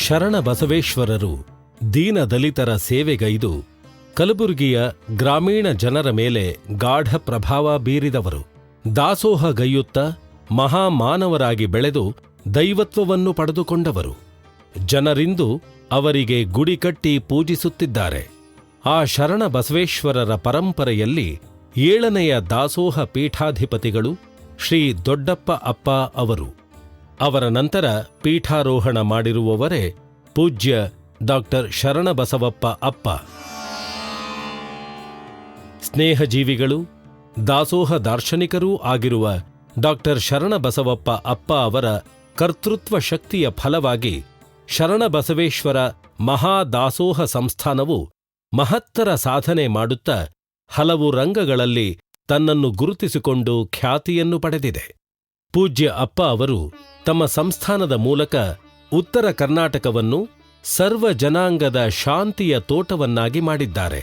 ಶರಣಬಸವೇಶ್ವರರು ದೀನದಲಿತರ ಸೇವೆಗೈದು ಕಲಬುರಗಿಯ ಗ್ರಾಮೀಣ ಜನರ ಮೇಲೆ ಗಾಢ ಪ್ರಭಾವ ಬೀರಿದವರು. ದಾಸೋಹಗೈಯುತ್ತ ಮಹಾಮಾನವರಾಗಿ ಬೆಳೆದು ದೈವತ್ವವನ್ನು ಪಡೆದುಕೊಂಡವರು. ಜನರಿಂದು ಅವರಿಗೆ ಗುಡಿ ಕಟ್ಟಿ ಪೂಜಿಸುತ್ತಿದ್ದಾರೆ. ಆ ಶರಣಬಸವೇಶ್ವರರ ಪರಂಪರೆಯಲ್ಲಿ 7ನೆಯ ದಾಸೋಹ ಪೀಠಾಧಿಪತಿಗಳು ಶ್ರೀ ದೊಡ್ಡಪ್ಪ ಅಪ್ಪ ಅವರು. ಅವರ ನಂತರ ಪೀಠಾರೋಹಣ ಮಾಡಿರುವವರೇ ಪೂಜ್ಯ ಡಾ ಶರಣಬಸವಪ್ಪ ಅಪ್ಪ. ಸ್ನೇಹಜೀವಿಗಳು, ದಾಸೋಹ ದಾರ್ಶನಿಕರೂ ಆಗಿರುವ ಡಾ ಶರಣಬಸವಪ್ಪ ಅಪ್ಪ ಅವರ ಕರ್ತೃತ್ವ ಶಕ್ತಿಯ ಫಲವಾಗಿ ಶರಣಬಸವೇಶ್ವರ ಮಹಾದಾಸೋಹ ಸಂಸ್ಥಾನವು ಮಹತ್ತರ ಸಾಧನೆ ಮಾಡುತ್ತಾ ಹಲವು ರಂಗಗಳಲ್ಲಿ ತನ್ನನ್ನು ಗುರುತಿಸಿಕೊಂಡು ಖ್ಯಾತಿಯನ್ನು ಪಡೆದಿದೆ. ಪೂಜ್ಯ ಅಪ್ಪ ಅವರು ತಮ್ಮ ಸಂಸ್ಥಾನದ ಮೂಲಕ ಉತ್ತರ ಕರ್ನಾಟಕವನ್ನು ಸರ್ವ ಜನಾಂಗದ ಶಾಂತಿಯ ತೋಟವನ್ನಾಗಿ ಮಾಡಿದ್ದಾರೆ.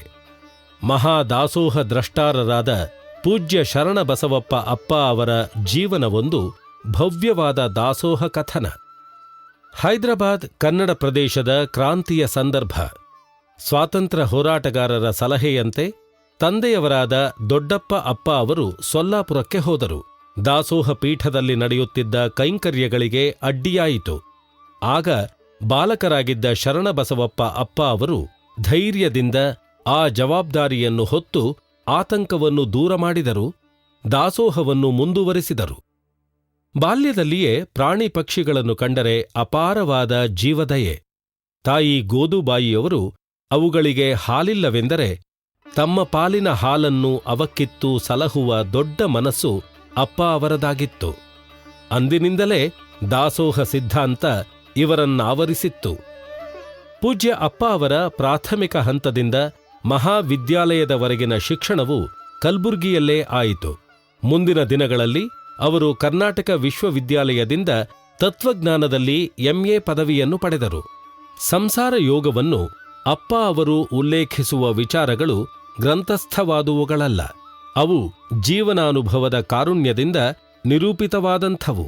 ಮಹಾದಾಸೋಹ ದ್ರಷ್ಟಾರರಾದ ಪೂಜ್ಯ ಶರಣಬಸವಪ್ಪ ಅಪ್ಪ ಅವರ ಜೀವನವೊಂದು ಭವ್ಯವಾದ ದಾಸೋಹ ಕಥನ. ಹೈದರಾಬಾದ್ ಕನ್ನಡ ಪ್ರದೇಶದ ಕ್ರಾಂತಿಯ ಸಂದರ್ಭ. ಸ್ವಾತಂತ್ರ್ಯ ಹೋರಾಟಗಾರರ ಸಲಹೆಯಂತೆ ತಂದೆಯವರಾದ ದೊಡ್ಡಪ್ಪ ಅಪ್ಪ ಅವರು ಸೊಲ್ಲಾಪುರಕ್ಕೆ ಹೋದರು. ದಾಸೋಹ ಪೀಠದಲ್ಲಿ ನಡೆಯುತ್ತಿದ್ದ ಕೈಂಕರ್ಯಗಳಿಗೆ ಅಡ್ಡಿಯಾಯಿತು. ಆಗ ಬಾಲಕರಾಗಿದ್ದ ಶರಣಬಸವಪ್ಪ ಅಪ್ಪ ಅವರು ಧೈರ್ಯದಿಂದ ಆ ಜವಾಬ್ದಾರಿಯನ್ನು ಹೊತ್ತು ಆತಂಕವನ್ನು ದೂರ ಮಾಡಿದರು, ದಾಸೋಹವನ್ನು ಮುಂದುವರಿಸಿದರು. ಬಾಲ್ಯದಲ್ಲಿಯೇ ಪ್ರಾಣಿ ಪಕ್ಷಿಗಳನ್ನು ಕಂಡರೆ ಅಪಾರವಾದ ಜೀವದಯೆ. ತಾಯಿ ಗೋದುಬಾಯಿಯವರು ಅವುಗಳಿಗೆ ಹಾಲಿಲ್ಲವೆಂದರೆ ತಮ್ಮ ಪಾಲಿನ ಹಾಲನ್ನು ಅವಕ್ಕಿತ್ತು ಸಲಹುವ ದೊಡ್ಡ ಮನಸ್ಸು ಅಪ್ಪ ಅವರದಾಗಿತ್ತು. ಅಂದಿನಿಂದಲೇ ದಾಸೋಹ ಸಿದ್ಧಾಂತ ಇವರನ್ನಾವರಿಸಿತ್ತು. ಪೂಜ್ಯ ಅಪ್ಪ ಅವರ ಪ್ರಾಥಮಿಕ ಹಂತದಿಂದ ಮಹಾವಿದ್ಯಾಲಯದವರೆಗಿನ ಶಿಕ್ಷಣವು ಕಲ್ಬುರ್ಗಿಯಲ್ಲೇ ಆಯಿತು. ಮುಂದಿನ ದಿನಗಳಲ್ಲಿ ಅವರು ಕರ್ನಾಟಕ ವಿಶ್ವವಿದ್ಯಾಲಯದಿಂದ ತತ್ವಜ್ಞಾನದಲ್ಲಿ ಎಂಎ ಪದವಿಯನ್ನು ಪಡೆದರು. ಸಂಸಾರ ಯೋಗವನ್ನು ಅಪ್ಪ ಅವರು ಉಲ್ಲೇಖಿಸುವ ವಿಚಾರಗಳು ಗ್ರಂಥಸ್ಥವಾದುವುಗಳಲ್ಲ. ಅವು ಜೀವನಾನುಭವದ ಕಾರುಣ್ಯದಿಂದ ನಿರೂಪಿತವಾದಂಥವು.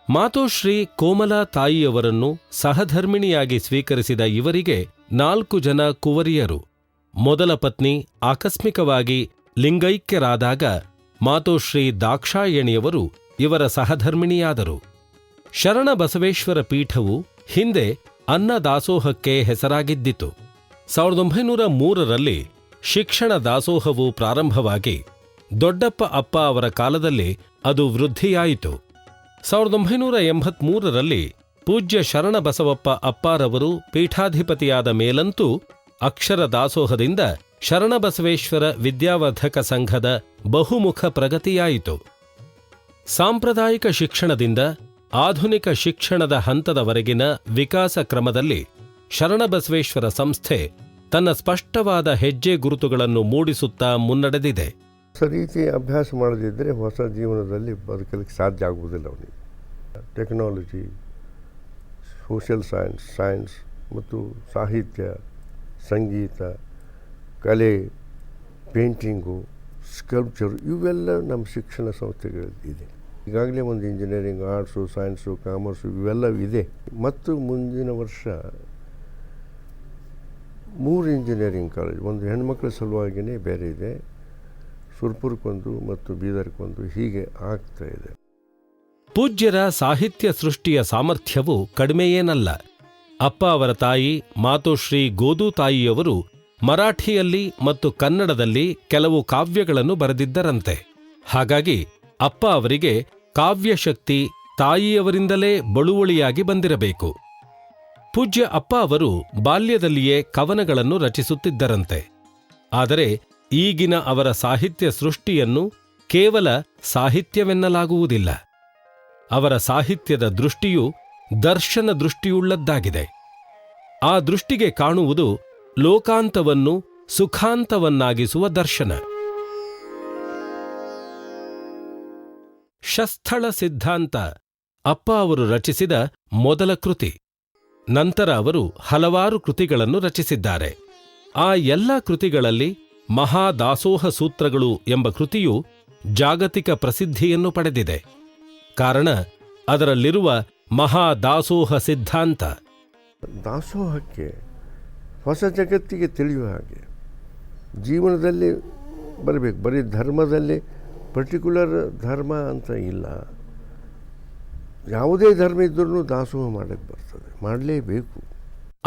ಮಾತೋಶ್ರೀ ಕೋಮಲಾ ತಾಯಿಯವರನ್ನು ಸಹಧರ್ಮಿಣಿಯಾಗಿ ಸ್ವೀಕರಿಸಿದ ಇವರಿಗೆ 4 ಜನ ಕುವರಿಯರು. ಮೊದಲ ಪತ್ನಿ ಆಕಸ್ಮಿಕವಾಗಿ ಲಿಂಗೈಕ್ಯರಾದಾಗ ಮಾತೋಶ್ರೀ ದಾಕ್ಷಾಯಣಿಯವರು ಇವರ ಸಹಧರ್ಮಿಣಿಯಾದರು. ಶರಣಬಸವೇಶ್ವರ ಪೀಠವು ಹಿಂದೆ ಅನ್ನದಾಸೋಹಕ್ಕೆ ಹೆಸರಾಗಿದ್ದಿತು. 1903ರಲ್ಲಿ ಶಿಕ್ಷಣ ದಾಸೋಹವು ಪ್ರಾರಂಭವಾಗಿ ದೊಡ್ಡಪ್ಪ ಅಪ್ಪ ಅವರ ಕಾಲದಲ್ಲಿ ಅದು ವೃದ್ಧಿಯಾಯಿತು. 1983ರಲ್ಲಿ ಪೂಜ್ಯ ಶರಣಬಸವಪ್ಪ ಅಪ್ಪಾರವರು ಪೀಠಾಧಿಪತಿಯಾದ ಮೇಲಂತೂ ಅಕ್ಷರ ದಾಸೋಹದಿಂದ ಶರಣಬಸವೇಶ್ವರ ವಿದ್ಯಾವರ್ಧಕ ಸಂಘದ ಬಹುಮುಖ ಪ್ರಗತಿಯಾಯಿತು. ಸಾಂಪ್ರದಾಯಿಕ ಶಿಕ್ಷಣದಿಂದ ಆಧುನಿಕ ಶಿಕ್ಷಣದ ಹಂತದವರೆಗಿನ ವಿಕಾಸ ಕ್ರಮದಲ್ಲಿ ಶರಣಬಸವೇಶ್ವರ ಸಂಸ್ಥೆ ತನ್ನ ಸ್ಪಷ್ಟವಾದ ಹೆಜ್ಜೆ ಗುರುತುಗಳನ್ನು ಮೂಡಿಸುತ್ತಾ ಮುನ್ನಡೆದಿದೆ. ಹೊಸ ರೀತಿ ಅಭ್ಯಾಸ ಮಾಡದಿದ್ದರೆ ಹೊಸ ಜೀವನದಲ್ಲಿ ಬದುಕಲಿಕ್ಕೆ ಸಾಧ್ಯ ಆಗುವುದಿಲ್ಲ. ಅವನಿಗೆ ಟೆಕ್ನಾಲಜಿ, ಸೋಷಿಯಲ್ ಸೈನ್ಸ್ ಮತ್ತು ಸಾಹಿತ್ಯ, ಸಂಗೀತ, ಕಲೆ, ಪೇಂಟಿಂಗು, ಸ್ಕಲ್ಪ್ಚರ್ ಇವೆಲ್ಲ ನಮ್ಮ ಶಿಕ್ಷಣ ಸಂಸ್ಥೆಗಳಿದೆ. ಈಗಾಗಲೇ ಒಂದು ಇಂಜಿನಿಯರಿಂಗ್, ಆರ್ಟ್ಸು, ಸೈನ್ಸು, ಕಾಮರ್ಸು ಇವೆಲ್ಲ ಇದೆ. ಮತ್ತು ಮುಂದಿನ ವರ್ಷ 3 ಇಂಜಿನಿಯರಿಂಗ್ ಕಾಲೇಜ್, ಒಂದು ಹೆಣ್ಮಕ್ಳ ಸಲುವಾಗಿಯೇ ಬೇರೆ ಇದೆ, ಸುರ್ಪುರಕ್ಕೊಂದು ಮತ್ತು ಬೀದರ್ಗೊಂದು, ಹೀಗೆ ಆಗ್ತಾ ಇದೆ. ಪೂಜ್ಯರ ಸಾಹಿತ್ಯ ಸೃಷ್ಟಿಯ ಸಾಮರ್ಥ್ಯವು ಕಡಿಮೆಯೇನಲ್ಲ. ಅಪ್ಪ ಅವರ ತಾಯಿ ಮಾತೋಶ್ರೀ ಗೋದು ತಾಯಿಯವರು ಮರಾಠಿಯಲ್ಲಿ ಮತ್ತು ಕನ್ನಡದಲ್ಲಿ ಕೆಲವು ಕಾವ್ಯಗಳನ್ನು ಬರೆದಿದ್ದರಂತೆ. ಹಾಗಾಗಿ ಅಪ್ಪ ಅವರಿಗೆ ಕಾವ್ಯಶಕ್ತಿ ತಾಯಿಯವರಿಂದಲೇ ಬಳುವಳಿಯಾಗಿ ಬಂದಿರಬೇಕು. ಪೂಜ್ಯ ಅಪ್ಪ ಅವರು ಬಾಲ್ಯದಲ್ಲಿಯೇ ಕವನಗಳನ್ನು ರಚಿಸುತ್ತಿದ್ದರಂತೆ. ಆದರೆ ಈಗಿನ ಅವರ ಸಾಹಿತ್ಯ ಸೃಷ್ಟಿಯನ್ನು ಕೇವಲ ಸಾಹಿತ್ಯವೆನ್ನಲಾಗುವುದಿಲ್ಲ. ಅವರ ಸಾಹಿತ್ಯದ ದೃಷ್ಟಿಯು ದರ್ಶನ ದೃಷ್ಟಿಯುಳ್ಳದ್ದಾಗಿದೆ. ಆ ದೃಷ್ಟಿಗೆ ಕಾಣುವುದು ಲೋಕಾಂತವನ್ನು ಸುಖಾಂತವನ್ನಾಗಿಸುವ ದರ್ಶನ. ಶಸ್ಥಳ ಸಿದ್ಧಾಂತ ಅಪ್ಪ ಅವರು ರಚಿಸಿದ ಮೊದಲ ಕೃತಿ. ನಂತರ ಅವರು ಹಲವಾರು ಕೃತಿಗಳನ್ನು ರಚಿಸಿದ್ದಾರೆ. ಆ ಎಲ್ಲ ಕೃತಿಗಳಲ್ಲಿ ಮಹಾದಾಸೋಹ ಸೂತ್ರಗಳು ಎಂಬ ಕೃತಿಯು ಜಾಗತಿಕ ಪ್ರಸಿದ್ಧಿಯನ್ನು ಪಡೆದಿದೆ. ಕಾರಣ ಅದರಲ್ಲಿರುವ ಮಹಾದಾಸೋಹ ಸಿದ್ಧಾಂತ. ದಾಸೋಹಕ್ಕೆ ಹೊಸ ಜಗತ್ತಿಗೆ ತಿಳಿಯುವ ಹಾಗೆ ಜೀವನದಲ್ಲಿ ಬರಬೇಕು. ಬರೀ ಧರ್ಮದಲ್ಲಿ ಪರ್ಟಿಕ್ಯುಲರ್ ಧರ್ಮ ಅಂತ ಇಲ್ಲ, ಯಾವುದೇ ಧರ್ಮ ಇದ್ದರೂ ದಾಸೋಹ ಮಾಡಕ್ಕೆ ಬರ್ತದೆ, ಮಾಡಲೇಬೇಕು.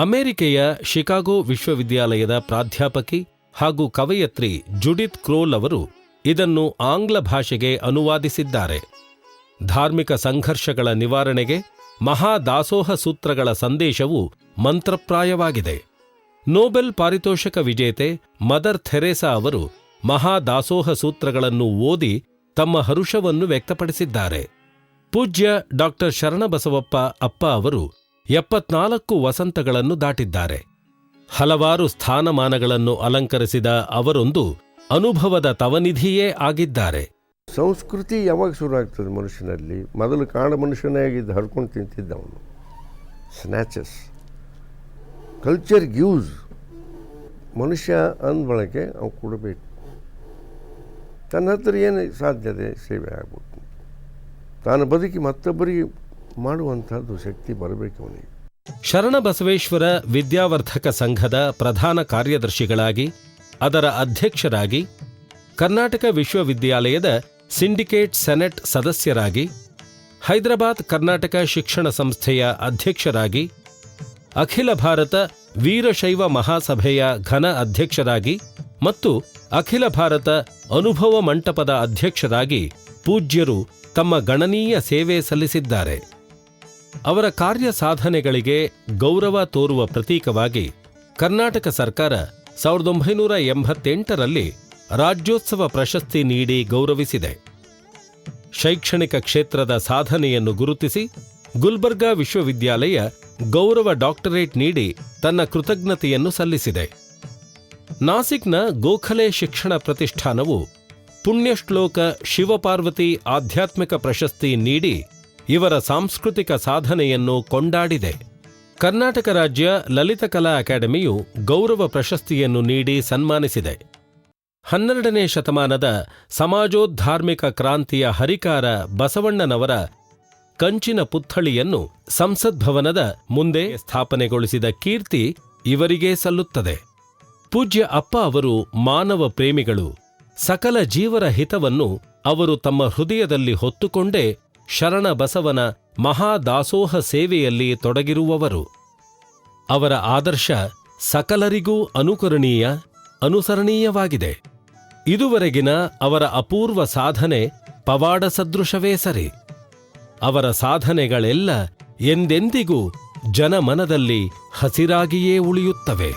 ಅಮೆರಿಕೆಯ ಶಿಕಾಗೋ ವಿಶ್ವವಿದ್ಯಾಲಯದ ಪ್ರಾಧ್ಯಾಪಕಿ ಹಾಗೂ ಕವಯತ್ರಿ ಜುಡಿತ್ ಕ್ರೋಲ್ ಅವರು ಇದನ್ನು ಆಂಗ್ಲ ಭಾಷೆಗೆ ಅನುವಾದಿಸಿದ್ದಾರೆ. ಧಾರ್ಮಿಕ ಸಂಘರ್ಷಗಳ ನಿವಾರಣೆಗೆ ಮಹಾದಾಸೋಹ ಸೂತ್ರಗಳ ಸಂದೇಶವು ಮಂತ್ರಪ್ರಾಯವಾಗಿದೆ. ನೊಬೆಲ್ ಪಾರಿತೋಷಕ ವಿಜೇತೆ ಮದರ್ ಥೆರೇಸಾ ಅವರು ಮಹಾದಾಸೋಹ ಸೂತ್ರಗಳನ್ನು ಓದಿ ತಮ್ಮ ಹರುಷವನ್ನು ವ್ಯಕ್ತಪಡಿಸಿದ್ದಾರೆ. ಪೂಜ್ಯ ಡಾ ಶರಣಬಸವಪ್ಪ ಅಪ್ಪ ಅವರು 74 ವಸಂತಗಳನ್ನು ದಾಟಿದ್ದಾರೆ. ಹಲವಾರು ಸ್ಥಾನಮಾನಗಳನ್ನು ಅಲಂಕರಿಸಿದ ಅವರೊಂದು ಅನುಭವದ ತವನಿಧಿಯೇ ಆಗಿದ್ದಾರೆ. ಸಂಸ್ಕೃತಿ ಯಾವಾಗ ಶುರು ಆಗ್ತದೆ ಮನುಷ್ಯನಲ್ಲಿ? ಮೊದಲು ಕಾಡು ಮನುಷ್ಯನಾಗಿದ್ದು ಹರ್ಕೊಂಡು ತಿಂತಿದ್ದವನು, ಸ್ನ್ಯಾಚಸ್. Culture gives. ಮನುಷ್ಯ ಅಂದ ಬಳಕೆ ಅವ್ನು ಕೊಡಬೇಕು. ತನ್ನ ಹತ್ರ ಏನು ಸಾಧ್ಯತೆ ಸೇವೆ ಆಗ್ಬೇಕು, ತಾನು ಬದುಕಿ ಮತ್ತೊಬ್ಬರಿಗೆ ಮಾಡುವಂಥದ್ದು ಶಕ್ತಿ ಬರಬೇಕು ಅವನಿಗೆ. ಶರಣಬಸವೇಶ್ವರ ವಿದ್ಯಾವರ್ಧಕ ಸಂಘದ ಪ್ರಧಾನ ಕಾರ್ಯದರ್ಶಿಗಳಾಗಿ, ಅದರ ಅಧ್ಯಕ್ಷರಾಗಿ, ಕರ್ನಾಟಕ ವಿಶ್ವವಿದ್ಯಾಲಯದ ಸಿಂಡಿಕೇಟ್ ಸೆನೆಟ್ ಸದಸ್ಯರಾಗಿ, ಹೈದರಾಬಾದ್ ಕರ್ನಾಟಕ ಶಿಕ್ಷಣ ಸಂಸ್ಥೆಯ ಅಧ್ಯಕ್ಷರಾಗಿ, ಅಖಿಲ ಭಾರತ ವೀರಶೈವ ಮಹಾಸಭೆಯ ಘನ ಅಧ್ಯಕ್ಷರಾಗಿ ಮತ್ತು ಅಖಿಲ ಭಾರತ ಅನುಭವ ಮಂಟಪದ ಅಧ್ಯಕ್ಷರಾಗಿ ಪೂಜ್ಯರು ತಮ್ಮ ಗಣನೀಯ ಸೇವೆ ಸಲ್ಲಿಸಿದ್ದಾರೆ. ಅವರ ಕಾರ್ಯ ಸಾಧನೆಗಳಿಗೆ ಗೌರವ ತೋರುವ ಪ್ರತೀಕವಾಗಿ ಕರ್ನಾಟಕ ಸರ್ಕಾರ 1988ರಲ್ಲಿ ರಾಜ್ಯೋತ್ಸವ ಪ್ರಶಸ್ತಿ ನೀಡಿ ಗೌರವಿಸಿದೆ. ಶೈಕ್ಷಣಿಕ ಕ್ಷೇತ್ರದ ಸಾಧನೆಯನ್ನು ಗುರುತಿಸಿ ಗುಲ್ಬರ್ಗಾ ವಿಶ್ವವಿದ್ಯಾಲಯ ಗೌರವ ಡಾಕ್ಟರೇಟ್ ನೀಡಿ ತನ್ನ ಕೃತಜ್ಞತೆಯನ್ನು ಸಲ್ಲಿಸಿದೆ. ನಾಸಿಕ್ನ ಗೋಖಲೆ ಶಿಕ್ಷಣ ಪ್ರತಿಷ್ಠಾನವು ಪುಣ್ಯಶ್ಲೋಕ ಶಿವಪಾರ್ವತಿ ಆಧ್ಯಾತ್ಮಿಕ ಪ್ರಶಸ್ತಿ ನೀಡಿ ಇವರ ಸಾಂಸ್ಕೃತಿಕ ಸಾಧನೆಯನ್ನು ಕೊಂಡಾಡಿದೆ. ಕರ್ನಾಟಕ ರಾಜ್ಯ ಲಲಿತಕಲಾ ಅಕಾಡೆಮಿಯು ಗೌರವ ಪ್ರಶಸ್ತಿಯನ್ನು ನೀಡಿ ಸನ್ಮಾನಿಸಿದೆ. 12ನೇ ಶತಮಾನದ ಸಮಾಜೋದ್ಧಾರ್ಮಿಕ ಕ್ರಾಂತಿಯ ಹರಿಕಾರ ಬಸವಣ್ಣನವರ ಕಂಚಿನ ಪುತ್ಥಳಿಯನ್ನು ಸಂಸತ್ ಭವನದ ಮುಂದೆ ಸ್ಥಾಪನೆಗೊಳಿಸಿದ ಕೀರ್ತಿ ಇವರಿಗೇ ಸಲ್ಲುತ್ತದೆ. ಪೂಜ್ಯ ಅಪ್ಪ ಅವರು ಮಾನವ ಪ್ರೇಮಿಗಳು. ಸಕಲ ಜೀವರ ಹಿತವನ್ನು ಅವರು ತಮ್ಮ ಹೃದಯದಲ್ಲಿ ಹೊತ್ತುಕೊಂಡೇ ಶರಣ ಬಸವನ ಮಹಾದಾಸೋಹ ಸೇವೆಯಲ್ಲಿ ತೊಡಗಿರುವವರು. ಅವರ ಆದರ್ಶ ಸಕಲರಿಗೂ ಅನುಕರಣೀಯ, ಅನುಸರಣೀಯವಾಗಿದೆ. ಇದುವರೆಗಿನ ಅವರ ಅಪೂರ್ವ ಸಾಧನೆ ಪವಾಡ ಸದೃಶವೇ ಸರಿ. ಅವರ ಸಾಧನೆಗಳೆಲ್ಲ ಎಂದೆಂದಿಗೂ ಜನಮನದಲ್ಲಿ ಹಸಿರಾಗಿಯೇ ಉಳಿಯುತ್ತವೆ.